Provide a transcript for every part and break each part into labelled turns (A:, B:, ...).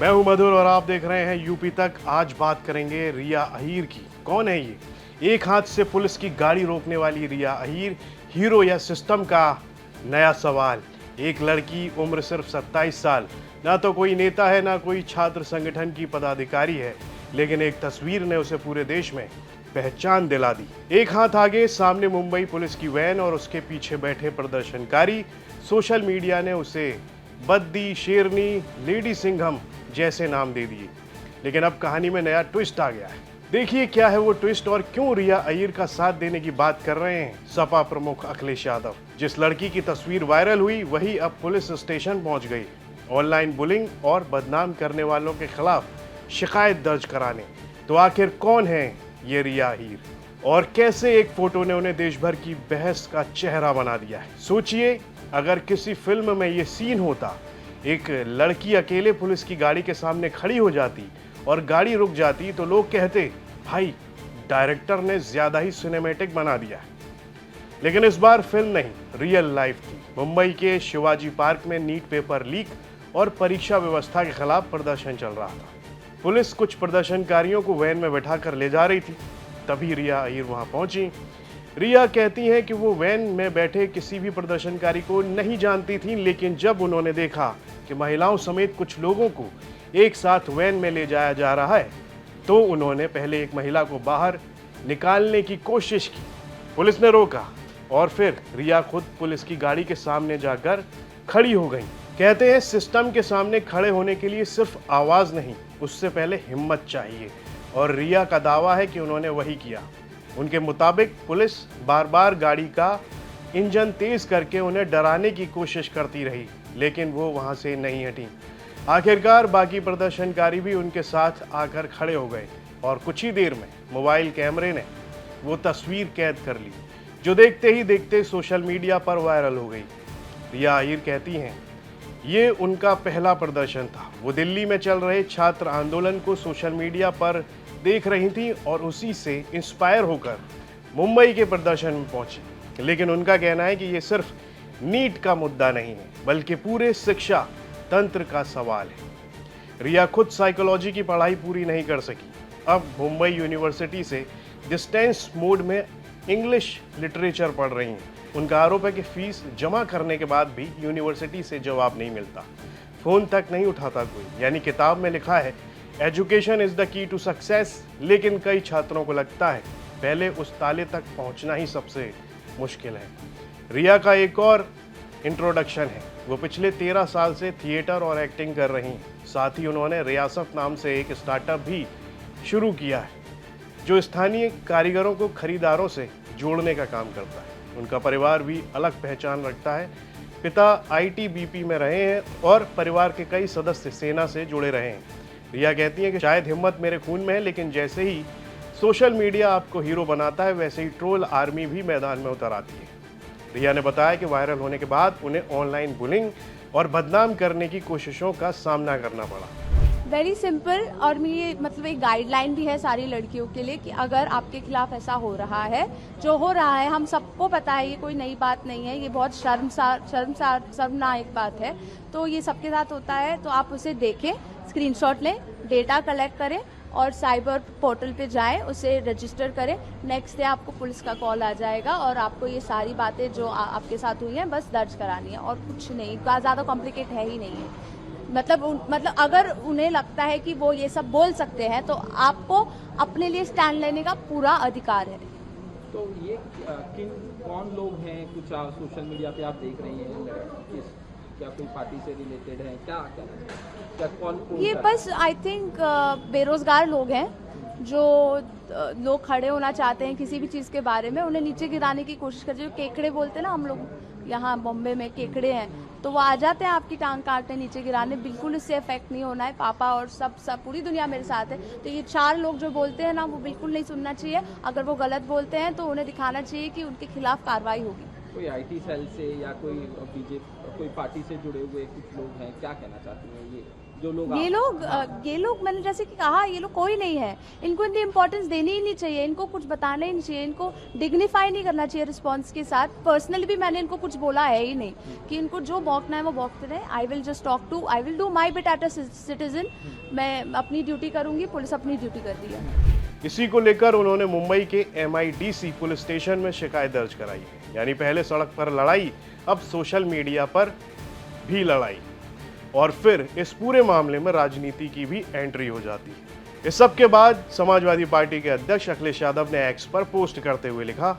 A: मैं हूं मधुर और आप देख रहे हैं यूपी तक। आज बात करेंगे रिया अहीर की। कौन है ये? एक हाथ से पुलिस की गाड़ी रोकने वाली रिया अहीर, हीरो या सिस्टम का नया सवाल। एक लड़की, उम्र सिर्फ 27 साल, ना तो कोई नेता है ना कोई छात्र संगठन की पदाधिकारी है, लेकिन एक तस्वीर ने उसे पूरे देश में पहचान दिला दी। एक हाथ आगे, सामने मुंबई पुलिस की वैन और उसके पीछे बैठे प्रदर्शनकारी। सोशल मीडिया ने उसे बद्दी, शेरनी, लेडी सिंघम जैसे नाम दे दिए। लेकिन अब कहानी में नया ट्विस्ट आ गया है। देखिए क्या है वो ट्विस्ट और क्यों रिया अहीर का साथ देने की बात कर रहे हैं सपा प्रमुख अखिलेश यादव। जिस लड़की की तस्वीर वायरल हुई वही अब पुलिस स्टेशन पहुंच गई, ऑनलाइन बुलिंग और बदनाम करने वालों के खिलाफ शिकायत दर्ज कराने। तो आखिर कौन है ये रिया अहीर और कैसे एक फोटो ने उन्हें देश भर की बहस का चेहरा बना दिया है? सोचिए, अगर किसी फिल्म में ये सीन होता, एक लड़की अकेले पुलिस की गाड़ी के सामने खड़ी हो जाती और गाड़ी रुक जाती, तो लोग कहते भाई डायरेक्टर ने ज्यादा ही सिनेमैटिक बना दिया है। लेकिन इस बार फिल्म नहीं, रियल लाइफ थी। मुंबई के शिवाजी पार्क में नीट पेपर लीक और परीक्षा व्यवस्था के खिलाफ प्रदर्शन चल रहा था। पुलिस कुछ प्रदर्शनकारियों को वैन में बैठाकर ले जा रही थी, तभी रिया अहीर वहां पहुंची। रिया कहती हैं कि वो वैन में बैठे किसी भी प्रदर्शनकारी को नहीं जानती थी, लेकिन जब उन्होंने देखा कि महिलाओं समेत कुछ लोगों को एक साथ वैन में ले जाया जा रहा है, तो उन्होंने पहले एक महिला को बाहर निकालने की कोशिश की। पुलिस ने रोका और फिर रिया खुद पुलिस की गाड़ी के सामने जाकर खड़ी हो गई। कहते हैं सिस्टम के सामने खड़े होने के लिए सिर्फ आवाज नहीं, उससे पहले हिम्मत चाहिए, और रिया का दावा है कि उन्होंने वही किया। उनके मुताबिक पुलिस बार बार गाड़ी का इंजन तेज करके उन्हें डराने की कोशिश करती रही, लेकिन वो वहां से नहीं हटी। आखिरकार बाकी प्रदर्शनकारी भी उनके साथ आकर खड़े हो गए और कुछ ही देर में मोबाइल कैमरे ने वो तस्वीर कैद कर ली, जो देखते ही देखते सोशल मीडिया पर वायरल हो गई। रिया अहीर कहती हैं ये उनका पहला प्रदर्शन था। वो दिल्ली में चल रहे छात्र आंदोलन को सोशल मीडिया पर देख रही थी और उसी से इंस्पायर होकर मुंबई के प्रदर्शन में पहुंची। लेकिन उनका कहना है कि ये सिर्फ नीट का मुद्दा नहीं है, बल्कि पूरे शिक्षा तंत्र का सवाल है। रिया खुद साइकोलॉजी की पढ़ाई पूरी नहीं कर सकी, अब मुंबई यूनिवर्सिटी से डिस्टेंस मोड में इंग्लिश लिटरेचर पढ़ रही हैं। उनका आरोप है कि फीस जमा करने के बाद भी यूनिवर्सिटी से जवाब नहीं मिलता, फोन तक नहीं उठाता कोई। यानी किताब में लिखा है education is the key to success, लेकिन कई छात्रों को लगता है पहले उस ताले तक पहुंचना ही सबसे मुश्किल है। रिया का एक और इंट्रोडक्शन है। वो पिछले 13 साल से थिएटर और एक्टिंग कर रही हैं। साथ ही उन्होंने रियासत नाम से एक स्टार्टअप भी शुरू किया है, जो स्थानीय कारीगरों को खरीदारों से जोड़ने का काम करता है। उनका परिवार भी अलग पहचान रखता है। पिता आईटीबीपी में रहे हैं और परिवार के कई सदस्य सेना से जुड़े रहे हैं। रिया कहती हैं कि शायद हिम्मत मेरे खून में है, लेकिन जैसे ही सोशल मीडिया आपको हीरो बनाता है, वैसे ही ट्रोल आर्मी भी मैदान में उतर आती है। रिया ने बताया कि वायरल होने के बाद उन्हें ऑनलाइन बुलिंग और बदनाम करने की कोशिशों का सामना करना पड़ा।
B: वेरी सिंपल, और ये मतलब एक गाइडलाइन भी है सारी लड़कियों के लिए कि अगर आपके खिलाफ ऐसा हो रहा है, जो हो रहा है हम सबको पता है, ये कोई नई बात नहीं है, ये बहुत शर्मनाक बात है। तो ये सबके साथ होता है, तो आप उसे देखें, स्क्रीनशॉट लें, डेटा कलेक्ट करें और साइबर पोर्टल पे जाएं, उसे रजिस्टर करें। नेक्स्ट डे आपको पुलिस का कॉल आ जाएगा और आपको ये सारी बातें जो आपके साथ हुई हैं बस दर्ज करानी है और कुछ नहीं, ज़्यादा कॉम्प्लिकेट है ही नहीं है। मतलब अगर उन्हें लगता है कि वो ये सब बोल सकते हैं, तो आपको अपने लिए स्टैंड लेने का पूरा अधिकार है।
C: तो ये कौन लोग हैं, कुछ सोशल मीडिया पे आप देख रही हैं, क्या कोई पार्टी से रिलेटेड है, क्या कौन
B: ये बस आई थिंक बेरोजगार लोग हैं, जो लोग खड़े होना चाहते हैं किसी भी चीज़ के बारे में, उन्हें नीचे गिराने की कोशिश करते हैं। जो केकड़े बोलते हैं ना, हम लोग यहाँ बॉम्बे में केकड़े हैं, तो वो आ जाते हैं आपकी टांग काटने, नीचे गिराने। बिल्कुल इससे इफेक्ट नहीं होना है। पापा और सब पूरी दुनिया मेरे साथ है। तो ये 4 लोग जो बोलते हैं ना, वो बिल्कुल नहीं सुनना चाहिए। अगर वो गलत बोलते हैं तो उन्हें दिखाना चाहिए कि उनके खिलाफ कार्रवाई होगी।
C: कोई आईटी सेल से या कोई बीजेपी कोई पार्टी से जुड़े हुए कुछ लोग हैं, क्या कहना चाहती हैं ये? जो लोग
B: ये लोग मैंने जैसे कि कहा, ये लोग कोई नहीं है, इनको इतनी इंपॉर्टेंस देनी ही नहीं चाहिए, इनको कुछ बताना ही नहीं चाहिए, इनको डिग्निफाई नहीं करना चाहिए रिस्पॉन्स के साथ। पर्सनली भी मैंने इनको कुछ बोला है ही नहीं कि इनको जो बौखना है वो बौखते रहे। I will do my bit at a citizen. मैं अपनी ड्यूटी करूंगी, पुलिस अपनी ड्यूटी कर रही है।
A: इसी को लेकर उन्होंने मुंबई के MIDC पुलिस स्टेशन में शिकायत दर्ज कराई है। यानी पहले सड़क पर लड़ाई, अब सोशल मीडिया पर भी लड़ाई, और फिर इस पूरे मामले में राजनीति की भी एंट्री हो जाती है। इस सब के बाद समाजवादी पार्टी के अध्यक्ष अखिलेश यादव ने एक्स पर पोस्ट करते हुए लिखा,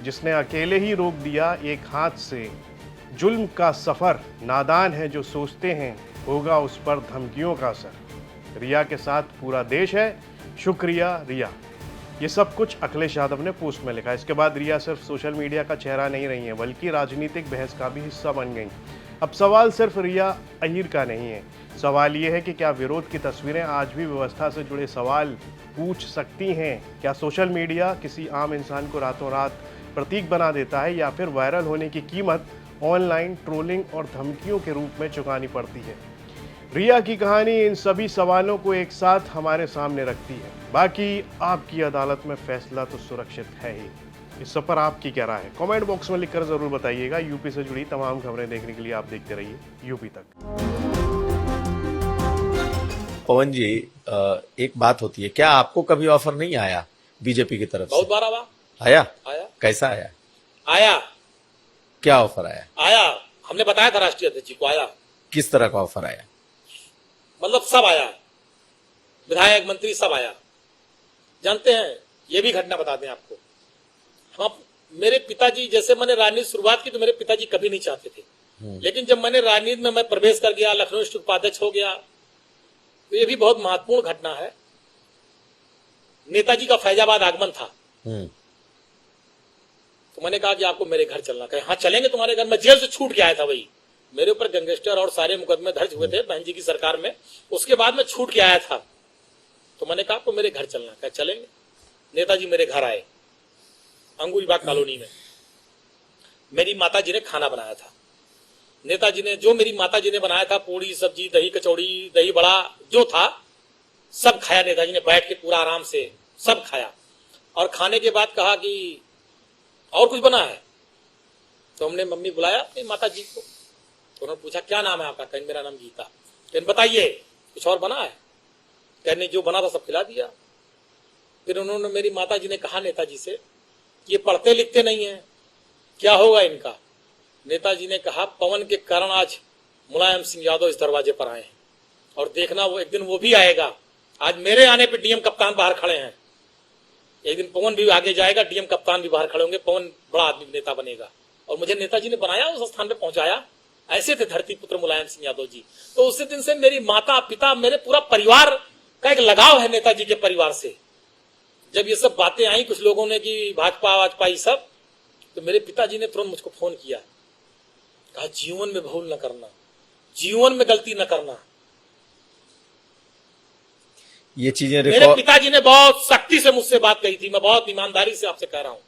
A: जिसने अकेले ही रोक दिया एक हाथ से जुल्म का सफर, नादान है जो सोचते हैं होगा उस पर धमकियों का असर। रिया के साथ पूरा देश है, शुक्रिया रिया। ये सब कुछ अखिलेश यादव ने पोस्ट में लिखा। इसके बाद रिया सिर्फ सोशल मीडिया का चेहरा नहीं रही है, बल्कि राजनीतिक बहस का भी हिस्सा बन गई। अब सवाल सिर्फ रिया अहीर का नहीं है, सवाल ये है कि क्या विरोध की तस्वीरें आज भी व्यवस्था से जुड़े सवाल पूछ सकती हैं? क्या सोशल मीडिया किसी आम इंसान को रातों रात प्रतीक बना देता है, या फिर वायरल होने की कीमत ऑनलाइन ट्रोलिंग और धमकियों के रूप में चुकानी पड़ती है? रिया की कहानी इन सभी सवालों को एक साथ हमारे सामने रखती है। बाकी आपकी अदालत में फैसला तो सुरक्षित है ही। इस सब पर आपकी क्या राय है? कमेंट बॉक्स में लिखकर जरूर बताइएगा। यूपी से जुड़ी तमाम खबरें देखने के लिए आप देखते रहिए यूपी तक।
D: पवन जी, एक बात होती है, क्या आपको कभी ऑफर नहीं आया बीजेपी की तरफ से?
E: बहुत बार
D: आया।
E: आया।
D: कैसा आया?
E: आया।
D: क्या ऑफर आया?
E: आया, हमने बताया था राष्ट्रीय अध्यक्ष जी को। आया।
D: किस तरह का ऑफर आया?
E: मतलब सब आया, विधायक मंत्री सब आया। जानते हैं, ये भी घटना बता दें आपको, हम मेरे पिताजी, जैसे मैंने राजनीति शुरुआत की तो मेरे पिताजी कभी नहीं चाहते थे, लेकिन जब मैंने राजनीति में मैं प्रवेश कर गया, लखनऊ डिस्ट्रिक्ट उपाध्यक्ष हो गया, तो ये भी बहुत महत्वपूर्ण घटना है। नेताजी का फैजाबाद आगमन था, तो मैंने कहा कि आपको मेरे घर चलना। कहे हाँ चलेंगे तुम्हारे घर। मैं जेल से छूट के आया था, वही मेरे ऊपर गैंगस्टर और सारे मुकदमे दर्ज हुए थे बहन जी की सरकार में, उसके बाद मैं छूट के आया था। तो मैंने कहा आपको मेरे घर चलना। कहे चलेंगे। नेताजी मेरे घर आए, अंगूरीबाग कॉलोनी में। मेरी माताजी ने खाना बनाया था। नेताजी ने, जो मेरी माताजी ने बनाया था, पूड़ी सब्जी, दही कचौड़ी, दही बड़ा जो था सब खाया। नेताजी ने बैठ के पूरा आराम से सब खाया, और खाने के बाद कहा कि और कुछ बना है? तो हमने मम्मी बुलाया अपनी माता जी को, तो उन्होंने पूछा क्या नाम है आपका? कहीं मेरा नाम गीता। कहने बताइए कुछ और बना है? कहने जो बना था सब खिला दिया। फिर उन्होंने, मेरी माता जी ने कहा नेताजी से, ये पढ़ते लिखते नहीं है, क्या होगा इनका? नेताजी ने कहा पवन के कारण आज मुलायम सिंह यादव इस दरवाजे पर आए हैं, और देखना वो एक दिन वो भी आएगा। आज मेरे आने पर डीएम कप्तान बाहर खड़े हैं, एक दिन पवन भी आगे जाएगा, डीएम कप्तान भी बाहर खड़े होंगे, पवन बड़ा आदमी नेता बनेगा। और मुझे नेताजी ने बनाया, उस स्थान पे पहुंचाया। ऐसे थे धरती पुत्र मुलायम सिंह यादव जी। तो उसी दिन से मेरी माता पिता, मेरे पूरा परिवार का एक लगाव है नेताजी के परिवार से। जब ये सब बातें आई कुछ लोगों ने कि भाजपा वाजपा ये सब, तो मेरे पिताजी ने तुरंत मुझको फोन किया, कहा जीवन में भूल न करना, जीवन में गलती न करना।
D: ये चीजें
E: मेरे पिताजी ने बहुत सख्ती से मुझसे बात कही थी, मैं बहुत ईमानदारी से आपसे कह रहा हूं।